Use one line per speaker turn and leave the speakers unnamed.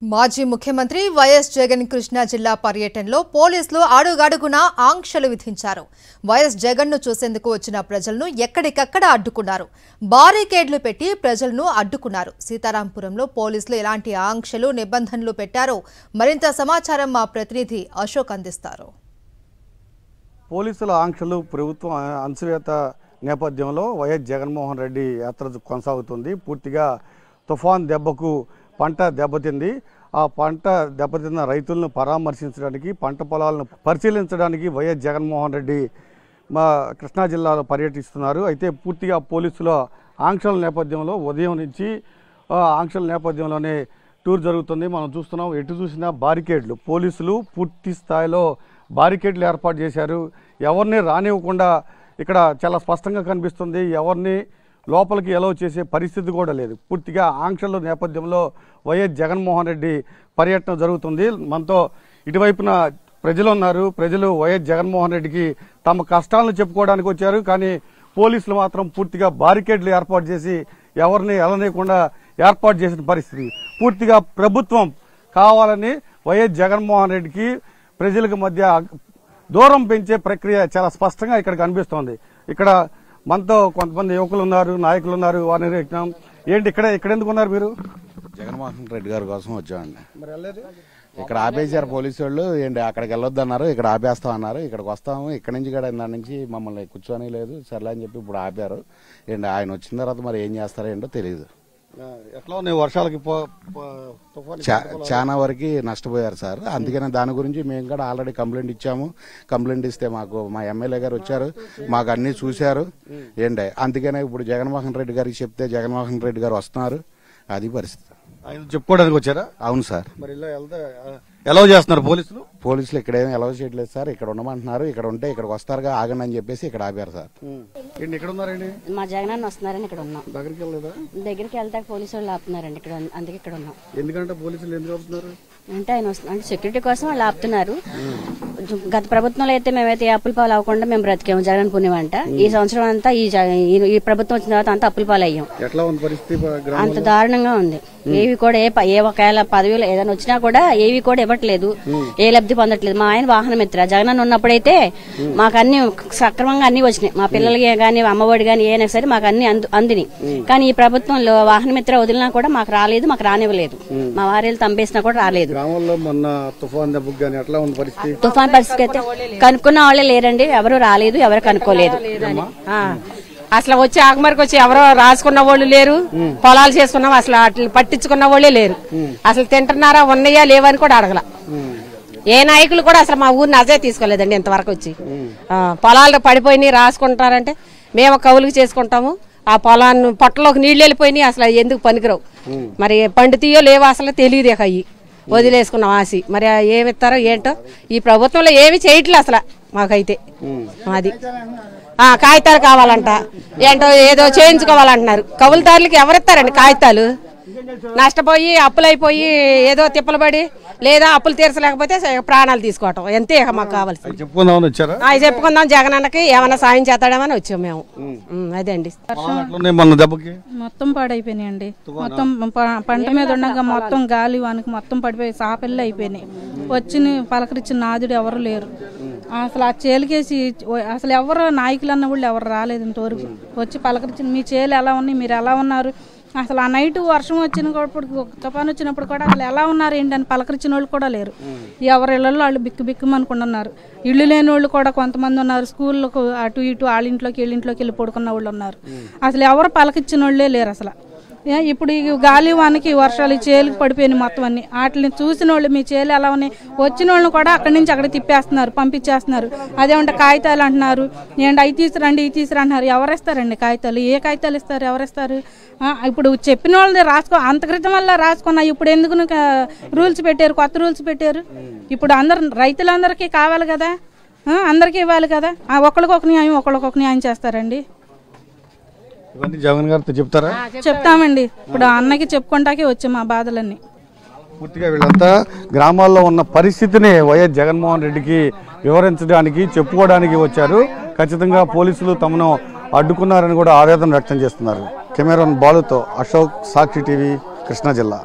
మాజీ ముఖ్యమంత్రి వైఎస్ జగన్ కృష్ణా జిల్లా పర్యటనలో పోలీసులు అడుగడుగునా ఆంక్షలు విధించారు. వైఎస్ జగన్ను చూసేందుకు వచ్చిన ప్రజలను ఎక్కడికక్కడ అడ్డుకున్నారు. బారికేడ్లు పెట్టి ప్రజలను అడ్డుకున్నారు. సీతారాంపురంలో పోలీసులు ఎలాంటి ఆంక్షలు నిబంధనలు పెట్టారో మరింత సమాచారం మా ప్రతినిధి అశోక్ అందిస్తారు.
పోలీసుల ఆంక్షలు ప్రభుత్వం అణచివేత నేపథ్యంలో వైఎస్ జగన్మోహన్ రెడ్డి యాత్ర కొనసాగుతుంది. పూర్తిగా తుఫాన్ దెబ్బకు పంట దెబ్బతింది. ఆ పంట దెబ్బతిన్న రైతులను పరామర్శించడానికి, పంట పొలాలను పరిశీలించడానికి వైఎస్ జగన్మోహన్ రెడ్డి మా కృష్ణా జిల్లాలో పర్యటిస్తున్నారు. అయితే పూర్తిగా పోలీసుల ఆంక్షల నేపథ్యంలో ఉదయం నుంచి ఆంక్షల నేపథ్యంలోనే టూర్ జరుగుతుంది. మనం చూస్తున్నాం, ఎటు చూసినా బారికేడ్లు. పోలీసులు పూర్తి స్థాయిలో బారికేడ్లు ఏర్పాటు చేశారు. ఎవరిని రానివ్వకుండా ఇక్కడ చాలా స్పష్టంగా కనిపిస్తుంది. ఎవరిని లోపలికి ఎలవ్ చేసే పరిస్థితి కూడా లేదు. పూర్తిగా ఆంక్షల నేపథ్యంలో వైఎస్ జగన్మోహన్ రెడ్డి పర్యటన జరుగుతుంది. మనతో ఇటువైపున ప్రజలు ఉన్నారు. ప్రజలు వైఎస్ జగన్మోహన్ రెడ్డికి తమ కష్టాలను చెప్పుకోవడానికి వచ్చారు. కానీ పోలీసులు మాత్రం పూర్తిగా బారికేడ్లు ఏర్పాటు చేసి ఎవరిని ఎలనీయకుండా ఏర్పాటు చేసిన పరిస్థితి. పూర్తిగా ప్రభుత్వం కావాలని వైఎస్ జగన్మోహన్ రెడ్డికి ప్రజలకు మధ్య దూరం పెంచే ప్రక్రియ చాలా స్పష్టంగా ఇక్కడ కనిపిస్తోంది. ఇక్కడ మనతో కొంతమంది యువకులు ఉన్నారు, నాయకులు ఉన్నారు. వారిని ఏంటి ఇక్కడ ఎందుకు ఉన్నారు మీరు?
జగన్మోహన్ రెడ్డి గారి కోసం వచ్చామండి. ఇక్కడ ఆపేశారు పోలీసు వాళ్ళు. ఏంటి అక్కడికి వెళ్ళొద్దు అన్నారు, ఇక్కడ ఆపేస్తాం అన్నారు. ఇక్కడికి వస్తాము, ఇక్కడ నుంచి కూడా దాని నుంచి మమ్మల్ని కూర్చొని లేదు సర్లే అని చెప్పి ఇప్పుడు ఆపారు. ఏంటి ఆయన వచ్చిన తర్వాత మరి ఏం చేస్తారో ఏంటో తెలియదు.
ఎట్లా ఉన్నాయి వర్షాలకి?
చాలా వరకు నష్టపోయారు సార్. అందుకనే దాని గురించి మేము కూడా ఆల్రెడీ కంప్లైంట్ ఇచ్చాము. కంప్లైంట్ ఇస్తే మాకు మా ఎమ్మెల్యే గారు వచ్చారు, మాకు అన్ని చూశారు. ఏంటి అందుకనే ఇప్పుడు జగన్మోహన్ రెడ్డి గారికి చెప్తే జగన్మోహన్ రెడ్డి గారు వస్తున్నారు. అది పరిస్థితి.
ఆయన చెప్పుకోవడానికి వచ్చారా?
అవును సార్.
మరి ఎలా చేస్తున్నారు పోలీసులు?
పోలీసులు ఇక్కడ ఏమీ అలౌ చేయట్లేదు సార్. ఇక్కడ ఉండమంటున్నారు. ఇక్కడ ఉంటే ఇక్కడికి వస్తారుగా ఆగండి అని చెప్పేసి ఇక్కడ ఆపారు సార్.
ఇక్కడ ఉన్నారండి,
మా జగన్ వస్తున్నారని ఇక్కడ ఉన్నాం.
దగ్గరికి
వెళ్తాక పోలీసు వాళ్ళు ఆపుతున్నారండి ఇక్కడ, అందుకే ఇక్కడ ఉన్నాం.
ఎందుకంటే పోలీసులు ఎందుకు ఆపుతున్నారు
అంటే ఆయన వస్తున్నారు, సెక్యూరిటీ కోసం వాళ్ళు ఆపుతున్నారు. గత ప్రభుత్వంలో అయితే మేమైతే అప్పుల పాలు అవ్వకుండా మేము బ్రతికాము జగన్ పుణ్యమంట. ఈ సంవత్సరం అంతా ఈ ప్రభుత్వం వచ్చిన తర్వాత అంతా అప్పుల పాలు అయ్యాం. అంత దారుణంగా ఉంది. ఏవి కూడా ఏ ఒకవేళ పదవిలో ఏదైనా వచ్చినా కూడా ఏవి కూడా ఇవ్వట్లేదు, ఏ లబ్ధి పొందట్లేదు. మా ఆయన వాహన మిత్ర జగన్ ఉన్నప్పుడైతే మాకు అన్ని సక్రమంగా అన్ని వచ్చినాయి. మా పిల్లలకి కానీ అమ్మఒడి కానీ ఏదైనా సరే మాకు అన్ని అందినాయి. కానీ ఈ ప్రభుత్వంలో వాహన మిత్ర వదిలినా కూడా మాకు రాలేదు, మాకు రానివ్వలేదు. మా వారేళ్ళు తంపేసినా కూడా రాలేదు. తుఫాన్ పరిస్థితి అయితే కనుక్కున్న వాళ్ళే లేరండి, ఎవరు రాలేదు, ఎవరు కనుక్కోలేదు.
అసలు వచ్చి ఆగమరికి వచ్చి ఎవరో రాసుకున్న వాళ్ళు లేరు, పొలాలు చేసుకున్నాం అసలు అట్లా పట్టించుకున్న వాళ్ళే లేరు. అసలు తింటున్నారా ఉన్నాయా లేవని కూడా అడగల. ఏ నాయకులు కూడా అసలు మా ఊరిని అజే తీసుకోలేదండి ఇంతవరకు వచ్చి. పొలాలు పడిపోయినాయి రాసుకుంటారంటే మేము కౌలుకు చేసుకుంటాము. ఆ పొలాన్ని పొట్టలోకి నీళ్లు వెళ్ళిపోయినాయి, అసలు ఎందుకు పనికిరావు. మరి పండుతీయో లేవో అసలు తెలియదు. అయ్యి వదిలేసుకున్నాం ఆసి. మరి ఏమిస్తారో ఏంటో ఈ ప్రభుత్వంలో ఏమి చేయట్లేదు అసలు మాకైతే. అది కాగితాలు కావాలంట, ఏంటో ఏదో చేయించుకోవాలంటున్నారు. కౌలుదారులకి ఎవరిస్తారండి కాగితాలు? నష్టపోయి అప్పులైపోయి ఏదో తిప్పలు పడి లేదా అప్పులు తీర్చలేకపోతే ప్రాణాలు తీసుకోవటం ఎంతే మాకు కావాల్సి. చెప్పుకుందాం జగన్ అన్నకి ఏమన్నా సాయం చేస్తాడేమని వచ్చాం మేము. అదే అండి.
మొత్తం పాడైపోయినాయండి. మొత్తం పంట మీద ఉండగా మొత్తం గాలి వానికి మొత్తం పడిపోయి సాపెల్లి అయిపోయినాయి. వచ్చి పలకరించిన నాదుడు ఎవరు లేరు. అసలు ఆ చేలికేసి అసలు ఎవరు నాయకులు అన్న వాళ్ళు ఎవరు రాలేదు ఇంతవరకు. వచ్చి పలకరించిన మీ చేలు ఎలా ఉన్నాయి, మీరు ఎలా ఉన్నారు, అసలు ఆ నైట్ వర్షం వచ్చినప్పుడు తుఫాను వచ్చినప్పుడు కూడా అసలు ఎలా ఉన్నారు ఏంటని పలకరించిన వాళ్ళు కూడా లేరు. ఎవరి ఇళ్లలో వాళ్ళు బిక్కుమనుకుంటున్నారు. ఇళ్ళు లేని వాళ్ళు కూడా కొంతమంది ఉన్నారు. స్కూళ్ళకు అటు ఇటు వాళ్ళ ఇంట్లోకి వీళ్ళింట్లోకి వెళ్ళి పడుకున్న వాళ్ళు ఉన్నారు. అసలు ఎవరు పలకిచ్చిన వాళ్ళే లేరు అసలు. ఇప్పుడు ఈ గాలి వానికి వర్షాలు చేలుకి పడిపోయినాయి మొత్తం అన్ని. వాటిని చూసిన వాళ్ళు మీ చేలు ఎలా ఉన్నాయి, వచ్చిన వాళ్ళని కూడా అక్కడి నుంచి అక్కడ తిప్పేస్తున్నారు, పంపించేస్తున్నారు. అదేమంటే కాగితాలు అంటున్నారు, ఏంటి అవి తీసుకురండి ఇవి తీసుకురా అంటున్నారు. ఎవరిస్తారండి కాగితాలు? ఏ కాగితాలు ఇస్తారు, ఎవరిస్తారు? ఇప్పుడు చెప్పిన వాళ్ళని రాసుకో, అంత క్రితం వల్ల రాసుకున్నా. ఇప్పుడు ఎందుకు రూల్స్ పెట్టారు, కొత్త రూల్స్ పెట్టారు. ఇప్పుడు రైతులందరికీ కావాలి కదా, అందరికీ ఇవ్వాలి కదా. ఒకరికొక న్యాయం చేస్తారండి.
జగన్ గారితో చెప్తారా?
చెప్తామండి. ఇప్పుడు అన్నకి చెప్పుకుంటాకే వచ్చాం మా బాధలన్నీ.
పూర్తిగా వీళ్ళంతా గ్రామాల్లో ఉన్న పరిస్థితిని వైఎస్ జగన్మోహన్ రెడ్డికి వివరించడానికి, చెప్పుకోవడానికి వచ్చారు. ఖచ్చితంగా పోలీసులు తమను అడ్డుకున్నారని కూడా ఆవేదన వ్యక్తం చేస్తున్నారు. కెమెరాన్ బాలుతో అశోక్, సాక్షి టీవీ, కృష్ణా జిల్లా.